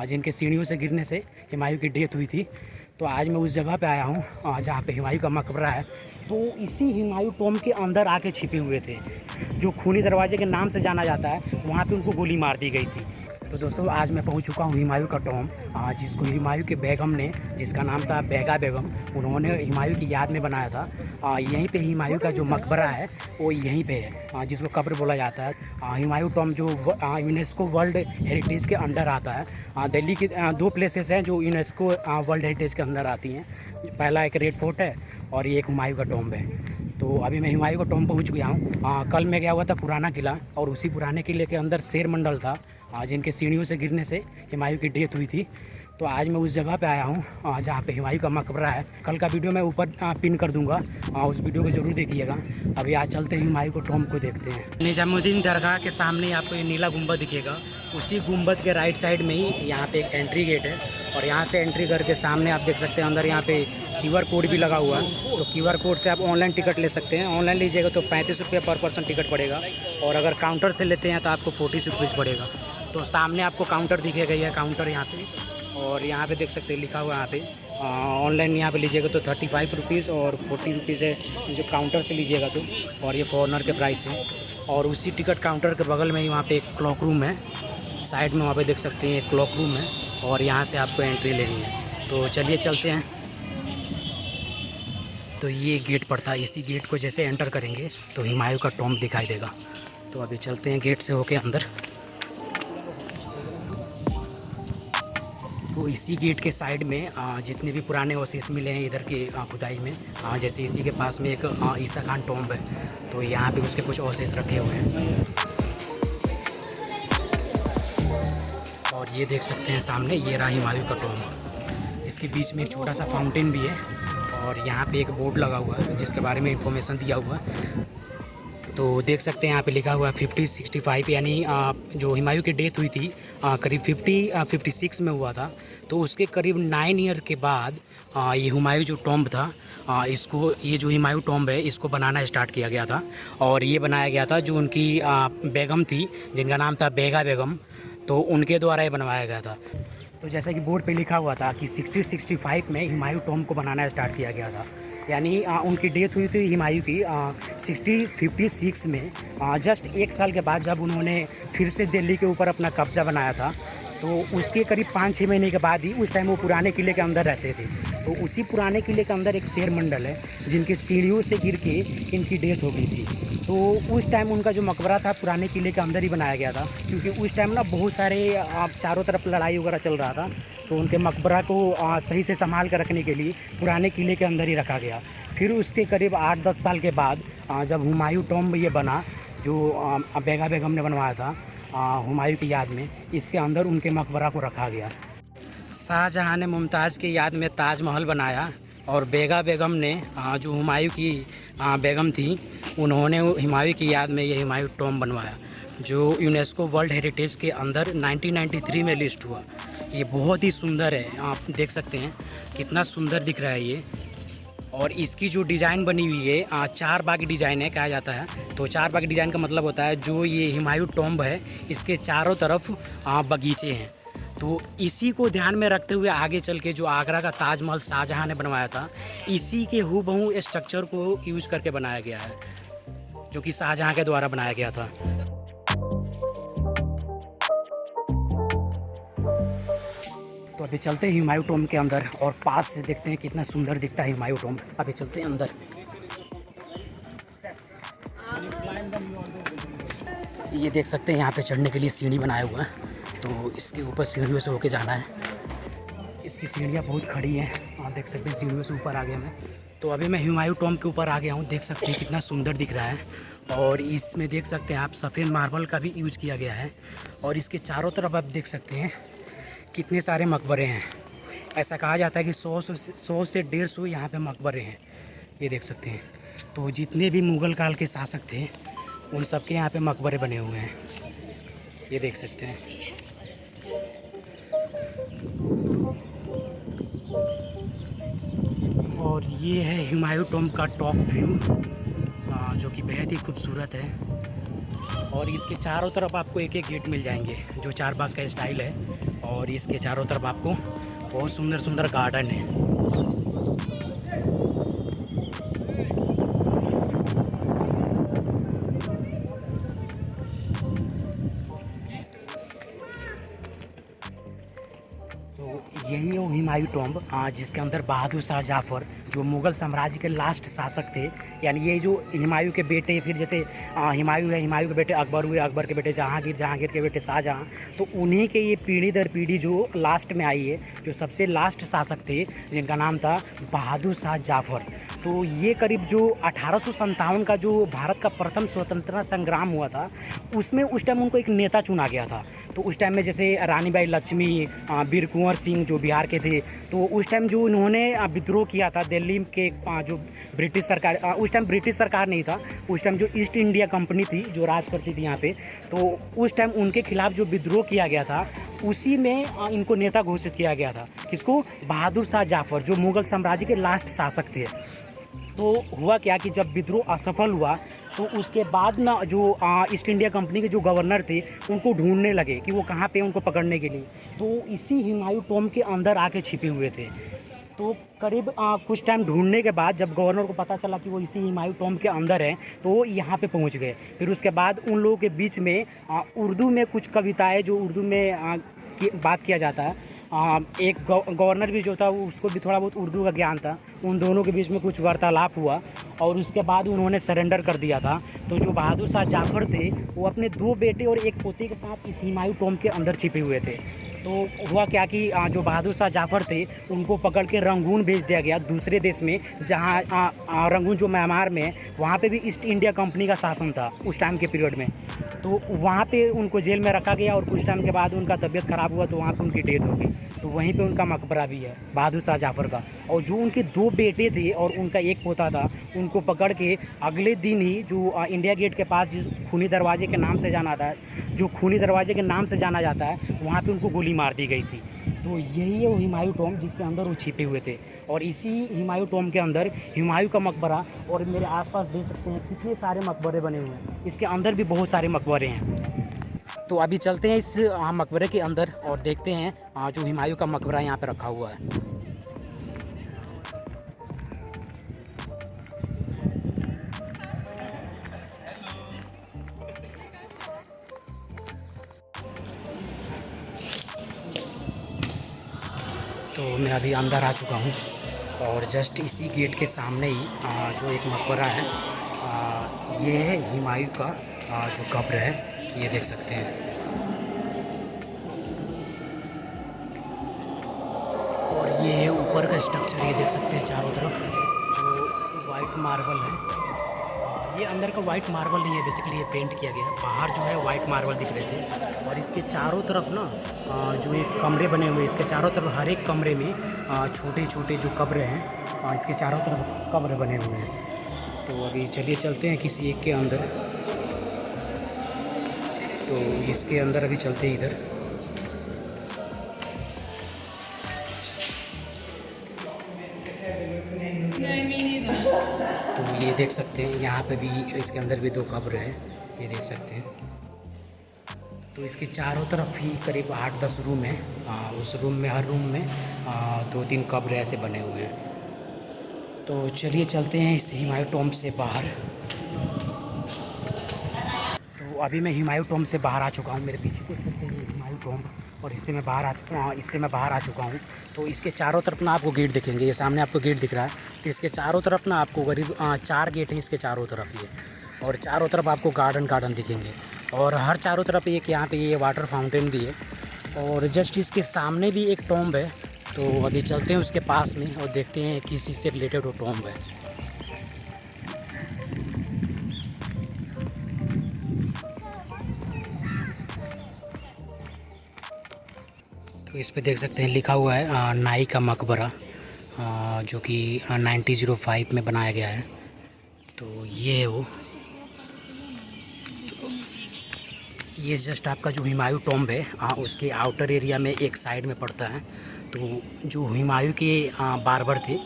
जिनके सीढ़ियों से गिरने से हुमायूं की डेथ हुई थी। तो आज मैं उस जगह पे आया हूँ जहाँ पे हुमायूं का मकबरा है। तो इसी हुमायूं टॉम्ब के अंदर आके छिपे हुए थे, जो खूनी दरवाजे के नाम से जाना जाता है। वहाँ पे उनको गोली मार दी गई थी। तो दोस्तों आज मैं पहुंच चुका हूं हुमायूं का टॉम्ब, जिसको हुमायूं के बेगम ने, जिसका नाम था बेगा बेगम, उन्होंने हुमायूं की याद में बनाया था। यहीं पे हुमायूं का जो मकबरा है वो यहीं पे है, जिसको कब्र बोला जाता है। हुमायूं टॉम्ब जो यूनेस्को वर्ल्ड हेरिटेज के अंडर आता है। दिल्ली की दो प्लेसेस हैं जो यूनेस्को वर्ल्ड हेरिटेज के अंदर आती हैं। पहला एक रेड फोर्ट है और ये एक हुमायूं का टॉम्ब है। तो अभी मैं हुमायूं का टॉम्ब पहुंच गया हूँ। कल मैं गया हुआ था पुराना किला, और उसी पुराने किले के अंदर शेर मंडल था, जिनके सीढ़ियों से गिरने से हुमायूं की डेथ हुई थी। तो आज मैं उस जगह पे आया हूँ जहाँ पे हुमायूं का मकबरा है। कल का वीडियो मैं ऊपर पिन कर दूंगा, उस वीडियो को ज़रूर देखिएगा। अभी आज चलते हैं हुमायूं को टॉम्ब को देखते हैं। निजामुद्दीन दरगाह के सामने आपको ये नीला गुंबद दिखेगा। उसी गुंबद के राइट साइड में ही यहाँ पे एक एंट्री गेट है, और यहाँ से एंट्री करके सामने आप देख सकते हैं अंदर यहाँ पे QR कोड भी लगा हुआ है। तो QR कोड से आप ऑनलाइन टिकट ले सकते हैं। ऑनलाइन लीजिएगा तो 35 रुपये पर पर्सन टिकट पड़ेगा, और अगर काउंटर से लेते हैं तो आपको 40 रुपीज़ पड़ेगा। तो सामने आपको काउंटर दिखेगा, यह काउंटर यहाँ पे, और यहाँ पे देख सकते हैं लिखा हुआ है यहाँ पे। ऑनलाइन यहाँ पे लीजिएगा तो 35 रुपीज़ और 40 रुपीज़ है जो काउंटर से लीजिएगा तो, और ये फॉरनर के प्राइस है। और उसी टिकट काउंटर के बगल में ही वहाँ पे एक क्लॉक रूम है, साइड में वहाँ पे देख सकते हैं एक क्लॉक रूम है, और यहाँ से आपको एंट्री लेनी है। तो चलिए चलते हैं। तो ये गेट पड़ता है, इसी गेट को जैसे एंटर करेंगे तो हुमायूं का टॉम्ब दिखाई देगा। तो अभी चलते हैं गेट से होके अंदर। तो इसी गेट के साइड में जितने भी पुराने अवशेष मिले हैं इधर की खुदाई में, जैसे इसी के पास में एक ईसा खान टॉम्ब है, तो यहाँ पे उसके कुछ अवशेष रखे हुए हैं। और ये देख सकते हैं सामने, ये रहा हुमायूं का टॉम्ब। इसके बीच में एक छोटा सा फाउंटेन भी है, और यहाँ पे एक बोर्ड लगा हुआ है जिसके बारे में इंफॉर्मेशन दिया हुआ है। तो देख सकते हैं यहाँ पे लिखा हुआ है 5065, यानी जो हुमायूं की डेथ हुई थी करीब 56 में हुआ था। तो उसके करीब 9 ईयर के बाद ये हुमायूं जो टॉम्ब था, इसको, ये जो हुमायूं टॉम्ब है इसको बनाना स्टार्ट किया गया था। और ये बनाया गया था जो उनकी बेगम थी, जिनका नाम था बेगा बेगम, तो उनके द्वारा ये बनवाया गया था। तो जैसा कि बोर्ड पे लिखा हुआ था कि 6065 में हुमायूं टॉम्ब को बनाना स्टार्ट किया गया था, यानी उनकी डेथ हुई थी हुमायूं की 56 में। जस्ट एक साल के बाद जब उन्होंने फिर से दिल्ली के ऊपर अपना कब्जा बनाया था, तो उसके करीब 5-6 महीने के बाद ही, उस टाइम वो पुराने किले के अंदर रहते थे। तो उसी पुराने किले के अंदर एक शेर मंडल है जिनके सीढ़ियों से गिर के इनकी डेथ हो गई थी। तो उस टाइम उनका जो मकबरा था पुराने किले के अंदर ही बनाया गया था, क्योंकि उस टाइम ना बहुत सारे चारों तरफ लड़ाई वगैरह चल रहा था। तो उनके मकबरा को सही से संभाल कर रखने के लिए पुराने किले के अंदर ही रखा गया। फिर उसके करीब 8-10 साल के बाद जब हुमायूं टॉम्ब ये बना, जो बेगा बेगम ने बनवाया था हुमायूं की याद में, इसके अंदर उनके मकबरा को रखा गया। शाहजहाँ ने मुमताज़ की याद में ताजमहल बनाया, और बेगा बेगम ने जो हुमायूं की बेगम थी, उन्होंने हुमायूं की याद में ये हुमायूं टॉम्ब बनवाया, जो यूनेस्को वर्ल्ड हेरिटेज के अंदर 1993 में लिस्ट हुआ। ये बहुत ही सुंदर है, आप देख सकते हैं कितना सुंदर दिख रहा है ये। और इसकी जो डिज़ाइन बनी हुई है 4 बाग डिज़ाइन है कहा जाता है। तो 4 बाग डिज़ाइन का मतलब होता है जो ये हुमायूं टॉम्ब है इसके चारों तरफ बगीचे हैं। तो इसी को ध्यान में रखते हुए आगे चल के जो आगरा का ताजमहल शाहजहाँ ने बनवाया था, इसी के हूबहू स्ट्रक्चर को यूज करके बनाया गया है, जो कि शाहजहाँ के द्वारा बनाया गया था। तो अभी चलते हैं हुमायूं टॉम्ब के अंदर, और पास से देखते हैं कितना सुंदर दिखता है हुमायूं टॉम्ब। अभी चलते हैं अंदर। ये देख सकते हैं यहाँ पे चढ़ने के लिए सीढ़ी बनाया हुआ है, तो इसके ऊपर सीढ़ियों से होके जाना है। इसकी सीढ़ियाँ बहुत खड़ी हैं, आप देख सकते हैं सीढ़ियों से ऊपर आ गया मैं। तो अभी मैं हुमायूं टॉम्ब के ऊपर आ गया हूँ, देख सकते हैं कितना सुंदर दिख रहा है। और इसमें देख सकते हैं आप सफ़ेद मार्बल का भी यूज किया गया है, और इसके चारों तरफ आप देख सकते हैं कितने सारे मकबरे हैं। ऐसा कहा जाता है कि 100 से 150 यहाँ पे मकबरे हैं, ये देख सकते हैं। तो जितने भी मुग़ल काल के शासक थे उन सब के यहाँ पे मकबरे बने हुए हैं, ये देख सकते हैं। और ये है हुमायूं टॉम्ब का टॉप व्यू, जो कि बेहद ही खूबसूरत है। और इसके चारों तरफ आपको एक एक गेट मिल जाएंगे, जो 4 बाग का स्टाइल है। और इसके चारों तरफ आपको बहुत सुंदर सुंदर गार्डन है। यही है वो हुमायूं टॉम्ब, जिसके अंदर बहादुर शाह जाफ़र जो मुग़ल साम्राज्य के लास्ट शासक थे, यानी ये जो हुमायूं के बेटे, फिर जैसे हुमायूं है, हुमायूं के बेटे अकबर हुए, अकबर के बेटे जहांगीर, जहांगीर के बेटे शाहजहां, तो उन्हीं के ये पीढ़ी दर पीढ़ी जो लास्ट में आई है, जो सबसे लास्ट शासक थे जिनका नाम था बहादुर शाह जाफ़र। तो ये करीब जो 1857 का जो भारत का प्रथम स्वतंत्रता संग्राम हुआ था, उसमें उस टाइम उनको एक नेता चुना गया था। तो उस टाइम में जैसे रानी बाई लक्ष्मी, वीर कुंवर सिंह जो बिहार के थे, तो उस टाइम जो इन्होंने विद्रोह किया था दिल्ली के जो ब्रिटिश सरकार, उस टाइम ब्रिटिश सरकार नहीं था, उस टाइम जो ईस्ट इंडिया कंपनी थी जो राज करती थी यहाँ पे, तो उस टाइम उनके खिलाफ जो विद्रोह किया गया था, उसी में इनको नेता घोषित किया गया था। किसको? बहादुर शाह जाफ़र, जो मुग़ल साम्राज्य के लास्ट शासक थे। तो हुआ क्या कि जब विद्रोह असफल हुआ, तो उसके बाद ना जो ईस्ट इंडिया कंपनी के जो गवर्नर थे, उनको ढूंढने लगे कि वो कहाँ पे उनको पकड़ने के लिए। तो इसी हुमायूं टॉम्ब के अंदर आके छिपे हुए थे। तो करीब कुछ टाइम ढूंढने के बाद जब गवर्नर को पता चला कि वो इसी हुमायूं टॉम्ब के अंदर है, तो वो यहाँ पे पहुँच गए। फिर उसके बाद उन लोगों के बीच में उर्दू में कुछ कविताएँ, जो उर्दू में बात किया जाता है, एक गवर्नर भी जो था उसको भी थोड़ा बहुत उर्दू का ज्ञान था, उन दोनों के बीच में कुछ वार्तालाप हुआ और उसके बाद उन्होंने सरेंडर कर दिया था। तो जो बहादुर शाह जाफ़र थे, वो अपने 2 बेटे और 1 पोते के साथ इस हुमायूं टॉम्ब के अंदर छिपे हुए थे। तो हुआ क्या कि जो बहादुर शाह जाफ़र थे, उनको पकड़ के रंगून भेज दिया गया दूसरे देश में, जहाँ रंगून जो म्यांमार में, वहाँ पे भी ईस्ट इंडिया कंपनी का शासन था उस टाइम के पीरियड में। तो वहाँ पे उनको जेल में रखा गया और कुछ टाइम के बाद उनका तबीयत ख़राब हुआ, तो वहाँ पे उनकी डेथ हो गई। तो वहीं पे उनका मकबरा भी है बहादुर शाह जाफ़र का। और जो उनके 2 बेटे थे और उनका 1 पोता था, उनको पकड़ के अगले दिन ही जो इंडिया गेट के पास जिस खूनी दरवाजे के नाम से जाना था, जो खूनी दरवाजे के नाम से जाना जाता है, वहाँ पे उनको गोली मार दी गई थी। तो यही है वो हुमायूं टॉम्ब जिसके अंदर वो छिपे हुए थे। और इसी हुमायूं टॉम्ब के अंदर हुमायूं का मकबरा, और मेरे आसपास देख सकते हैं कितने सारे मकबरे बने हुए हैं। इसके अंदर भी बहुत सारे मकबरे हैं। तो अभी चलते हैं इस मकबरे के अंदर और देखते हैं जो हुमायूं का मकबरा यहाँ पे रखा हुआ है। तो मैं अभी अंदर आ चुका हूँ और जस्ट इसी गेट के सामने ही जो एक मकबरा है, ये है हुमायूं का जो कब्र है, ये देख सकते हैं। और ये ऊपर का स्ट्रक्चर ये देख सकते हैं, चारों तरफ जो वाइट मार्बल है। ये अंदर का वाइट मार्बल नहीं है, बेसिकली ये पेंट किया गया है। बाहर जो है वाइट मार्बल दिख रहे थे। और इसके चारों तरफ ना जो एक कमरे बने हुए हैं, इसके चारों तरफ हर एक कमरे में छोटे छोटे जो कब्र हैं, इसके चारों तरफ कब्र बने हुए हैं। तो अभी चलिए चलते हैं किसी एक के अंदर। तो इसके अंदर अभी चलते हैं इधर। तो ये देख सकते हैं, यहाँ पे भी इसके अंदर भी 2 कब्र हैं, ये देख सकते हैं। तो इसके चारों तरफ ही करीब 8-10 रूम हैं। उस रूम में, हर रूम में 2-3 कब्र ऐसे बने हुए हैं। तो चलिए चलते हैं इस हुमायूं टॉम्ब से बाहर। तो अभी मैं हुमायूं टॉम्ब से बाहर आ चुका हूँ। मेरे पीछे देख सकते हैं हुमायूं टॉम्ब, और इससे मैं बाहर आ चुका हूँ। तो इसके चारों तरफ ना आपको गेट दिखेंगे, ये सामने आपको गेट दिख रहा है। तो इसके चारों तरफ ना आपको करीब 4 गेट हैं इसके चारों तरफ ये, और चारों तरफ आपको गार्डन दिखेंगे। और हर चारों तरफ एक यहाँ पे ये वाटर फाउंटेन भी है, और जस्ट इसके सामने भी एक टॉम्ब है। तो अभी चलते हैं उसके पास में और देखते हैं किस चीज़ से रिलेटेड वो टॉम्ब है। तो इस पे देख सकते हैं लिखा हुआ है नाई का मकबरा, जो कि 1905 में बनाया गया है। तो ये है वो। ये जस्ट आपका जो हुमायूं टॉम्ब है, उसके आउटर एरिया में एक साइड में पड़ता है। तो जो हुमायूं के बार्बर थे,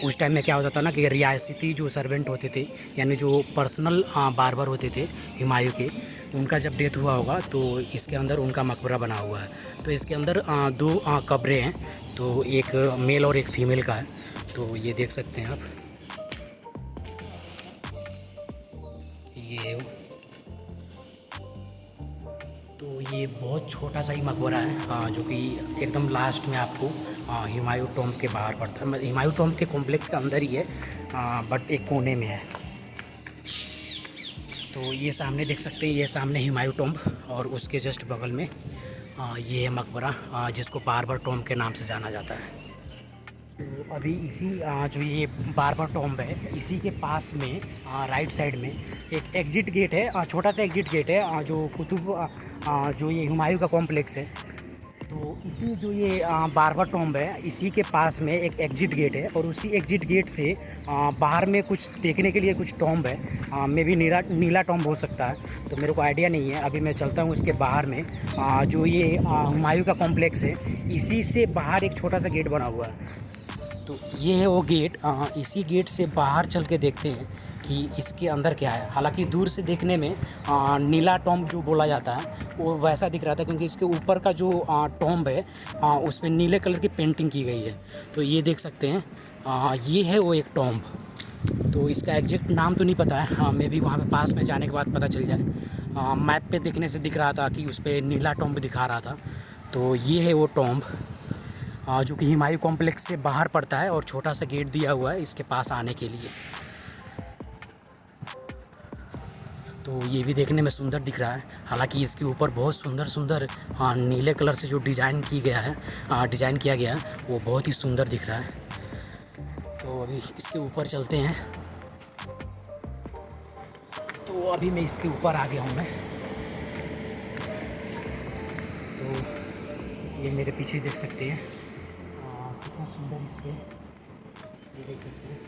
उस टाइम में क्या होता था ना कि रियासती जो सर्वेंट होते थे, यानी जो पर्सनल बार्बर होते थे हुमायूं के, उनका जब डेथ हुआ होगा तो इसके अंदर उनका मकबरा बना हुआ है। तो इसके अंदर दो कब्रें हैं, तो एक मेल और एक फीमेल का है। तो ये देख सकते हैं आप, ये तो ये बहुत छोटा सा ही मकबरा है, जो कि एकदम लास्ट में आपको हुमायूं टॉम्ब के बाहर पड़ता है। हुमायूं टॉम्ब के कॉम्प्लेक्स के अंदर ही है, बट एक कोने में है। तो ये सामने देख सकते हैं, ये सामने हुमायूं टॉम्ब और उसके जस्ट बगल में ये है मकबरा, जिसको बार्बर टॉम्ब के नाम से जाना जाता है। तो अभी इसी जो ये बार्बर टॉम्ब है, इसी के पास में राइट साइड में एक एग्जिट गेट है, छोटा सा एग्जिट गेट है, जो कुतुब जो ये हुमायूं का कॉम्प्लेक्स है। तो इसी जो ये बार्बर टॉम्ब है, इसी के पास में एक एग्जिट गेट है, और उसी एग्जिट गेट से बाहर में कुछ देखने के लिए कुछ टॉम्ब है, मे भी नीला टॉम्ब हो सकता है, तो मेरे को आइडिया नहीं है। अभी मैं चलता हूँ इसके बाहर में, जो ये हुमायूं का कॉम्प्लेक्स है, इसी से बाहर एक छोटा सा गेट बना हुआ है। तो ये है वो गेट, इसी गेट से बाहर चल के देखते हैं कि इसके अंदर क्या है। हालांकि दूर से देखने में नीला टॉम्ब जो बोला जाता है वो वैसा दिख रहा था, क्योंकि इसके ऊपर का जो टॉम्ब है उस पर नीले कलर की पेंटिंग की गई है। तो ये देख सकते हैं, ये है वो एक टॉम्ब। तो इसका एग्जैक्ट नाम तो नहीं पता है, हाँ मे भी वहाँ पे पास में जाने के बाद पता चल जाए। मैप पे देखने से दिख रहा था कि उस पर नीला टॉम्ब दिखा रहा था। तो ये है वो टॉम्ब, जो कि हुमायूं कॉम्प्लेक्स से बाहर पड़ता है, और छोटा सा गेट दिया हुआ है इसके पास आने के लिए। तो ये भी देखने में सुंदर दिख रहा है। हालांकि इसके ऊपर बहुत सुंदर सुंदर नीले कलर से जो डिज़ाइन किया गया है वो बहुत ही सुंदर दिख रहा है। तो अभी इसके ऊपर चलते हैं। तो अभी मैं इसके ऊपर आ गया हूँ मैं। तो ये मेरे पीछे देख सकते हैं, कितना सुंदर इस पर ये देख सकते हैं।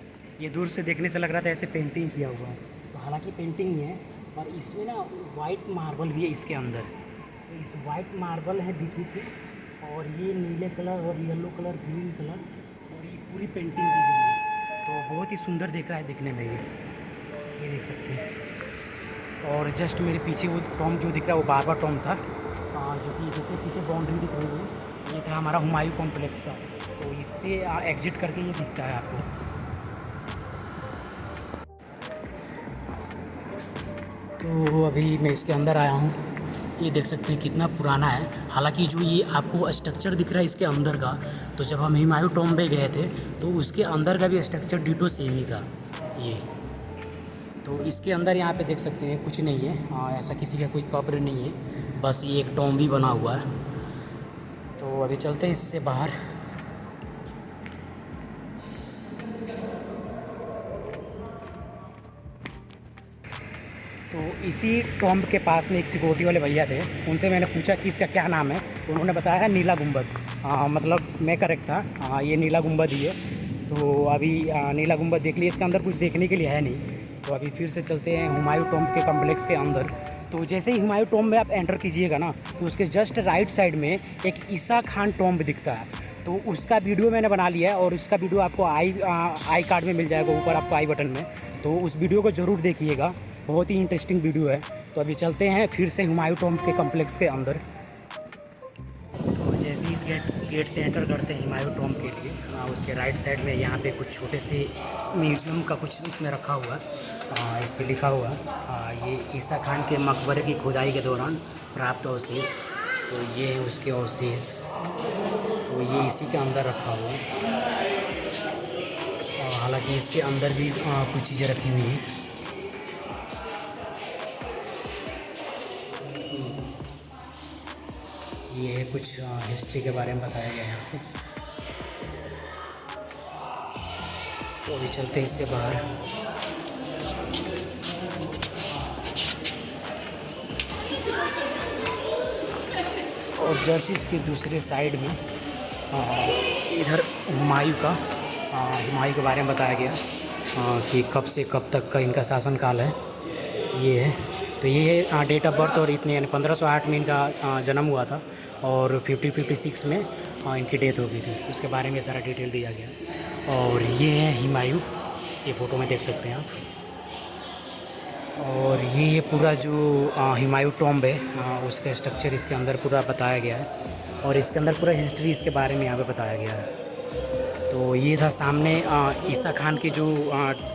ये दूर से देखने से लग रहा था ऐसे पेंटिंग किया हुआ है, तो हालांकि पेंटिंग ही है, और इसमें ना वाइट मार्बल भी है इसके अंदर। तो इस वाइट मार्बल है बीच बीच में, और ये नीले कलर और येलो कलर, ग्रीन कलर, और ये पूरी पेंटिंग की गई है। तो बहुत ही सुंदर दिख रहा है दिखने में ये देख सकते हैं। और जस्ट मेरे पीछे वो टॉम्ब जो दिख रहा है वो बार्बर टॉम्ब था, जो कि देखिए पीछे बाउंड्री दिख रही है, ये था हमारा हुमायूं कॉम्प्लेक्स का। तो इससे एग्जिट करके ये दिखता है आपको। तो अभी मैं इसके अंदर आया हूँ, ये देख सकते हैं कितना पुराना है। हालांकि जो ये आपको स्ट्रक्चर दिख रहा है इसके अंदर का, तो जब हम हुमायूं टॉम्ब में गए थे तो उसके अंदर का भी स्ट्रक्चर डिटो सेम ही था ये। तो इसके अंदर यहाँ पे देख सकते हैं कुछ नहीं है, ऐसा किसी का कोई कब्र नहीं है, बस ये एक टॉम्ब ही बना हुआ है। तो अभी चलते हैं इससे बाहर। तो इसी टॉम्ब के पास में एक सिक्योरिटी वाले भैया थे, उनसे मैंने पूछा कि इसका क्या नाम है, तो उन्होंने बताया है नीला गुंबद। मतलब मैं करेक्ट था, ये नीला गुंबद ही है। तो अभी नीला गुंबद देख लिए, इसके अंदर कुछ देखने के लिए है नहीं। तो अभी फिर से चलते हैं हुमायूं टॉम्ब के कम्प्लेक्स के अंदर। तो जैसे ही हुमायूं टॉम्ब में आप एंटर कीजिएगा ना, तो उसके जस्ट राइट साइड में एक ईसा खान टॉम्ब दिखता है। तो उसका वीडियो मैंने बना लिया है, और उसका वीडियो आपको आई कार्ड में मिल जाएगा, ऊपर आपको आई बटन में। तो उस वीडियो को ज़रूर देखिएगा, बहुत ही इंटरेस्टिंग वीडियो है। तो अभी चलते हैं फिर से हुमायूं टॉम्ब के कम्प्लेक्स के अंदर। तो जैसे ही इस गेट से एंटर करते हैं हुमायूं टॉम्ब के लिए, उसके राइट साइड में यहाँ पे कुछ छोटे से म्यूज़ियम का कुछ इसमें रखा हुआ है। इस पर लिखा हुआ है ये ईसा खान के मकबरे की खुदाई के दौरान प्राप्त अवशेष। तो ये है उसके अवशेष, तो ये इसी के अंदर रखा हुआ है। हालांकि इसके अंदर भी कुछ चीज़ें रखी हुई हैं। ये कुछ हिस्ट्री के बारे में बताया गया है यहाँ पे। तो अभी चलते हैं इससे बाहर। और जस्ट इसके दूसरे साइड में इधर हुमायूं के बारे में बताया गया कि कब से कब तक का इनका शासनकाल है। ये है, तो ये है डेट ऑफ बर्थ, और इतने यानी 1508 में इनका जन्म हुआ था, और 1556 में इनकी डेथ हो गई थी। उसके बारे में सारा डिटेल दिया गया। और ये है हुमायूं, ये फ़ोटो में देख सकते हैं आप। और ये पूरा जो हुमायूं टॉम्ब है उसका स्ट्रक्चर इसके अंदर पूरा बताया गया है और इसके अंदर पूरा हिस्ट्री इसके बारे में यहाँ पे बताया गया है। तो ये था सामने ईसा खान की जो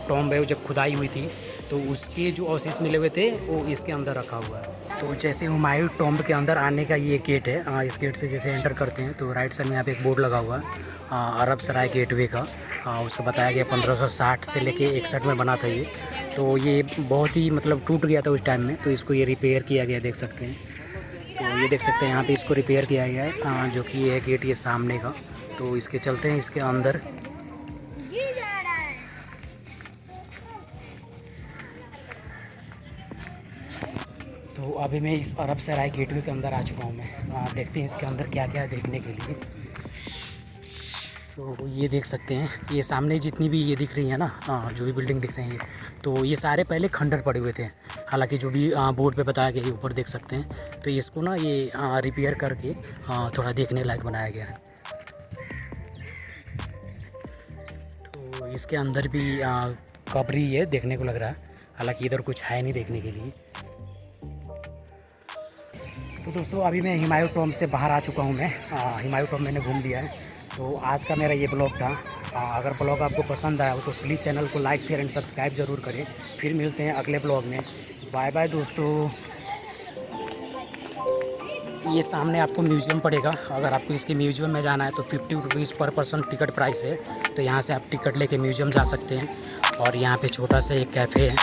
टॉम्ब है वो जब खुदाई हुई थी तो उसके जो अवशेष मिले हुए थे वो इसके अंदर रखा हुआ है। तो जैसे हुमायूं टॉम्ब के अंदर आने का ये गेट है, इस गेट से जैसे एंटर करते हैं तो राइट साइड में यहाँ पे एक बोर्ड लगा हुआ है अरब सराय गेटवे का। उसको बताया गया 1560 से लेके 61 में बना था ये। तो ये बहुत ही मतलब टूट गया था उस टाइम में, तो इसको ये रिपेयर किया गया, देख सकते हैं। तो ये देख सकते हैं यहाँ पे इसको रिपेयर किया गया है जो कि ये गेट ये सामने का। तो इसके चलते हैं इसके अंदर। तो अभी मैं इस अरब सराय गेटवे के अंदर आ चुका हूँ मैं। देखते हैं इसके अंदर क्या क्या है देखने के लिए। तो ये देख सकते हैं, ये सामने जितनी भी ये दिख रही है ना, जो भी बिल्डिंग दिख रही है, तो ये सारे पहले खंडर पड़े हुए थे। हालांकि जो भी बोर्ड पे बताया गया, ये ऊपर देख सकते हैं। तो इसको ना ये रिपेयर करके थोड़ा देखने लायक बनाया गया है। तो इसके अंदर भी कब्री है देखने को लग रहा है, हालांकि इधर कुछ है नहीं देखने के लिए। तो दोस्तों अभी मैं हुमायूं टॉम्ब से बाहर आ चुका हूँ मैं। हुमायूं टॉम्ब मैंने घूम लिया है। तो आज का मेरा ये ब्लॉग था। अगर ब्लॉग आपको पसंद आया हो तो प्लीज़ चैनल को लाइक शेयर एंड सब्सक्राइब ज़रूर करें। फिर मिलते हैं अगले ब्लॉग में। बाय बाय दोस्तों। ये सामने आपको म्यूज़ियम पड़ेगा। अगर आपको इसके म्यूज़ियम में जाना है तो 50 रुपीज़ पर पर्सन टिकट प्राइस है। तो यहाँ से आप टिकट लेके म्यूज़ियम जा सकते हैं। और यहाँ पे छोटा सा एक कैफ़े है।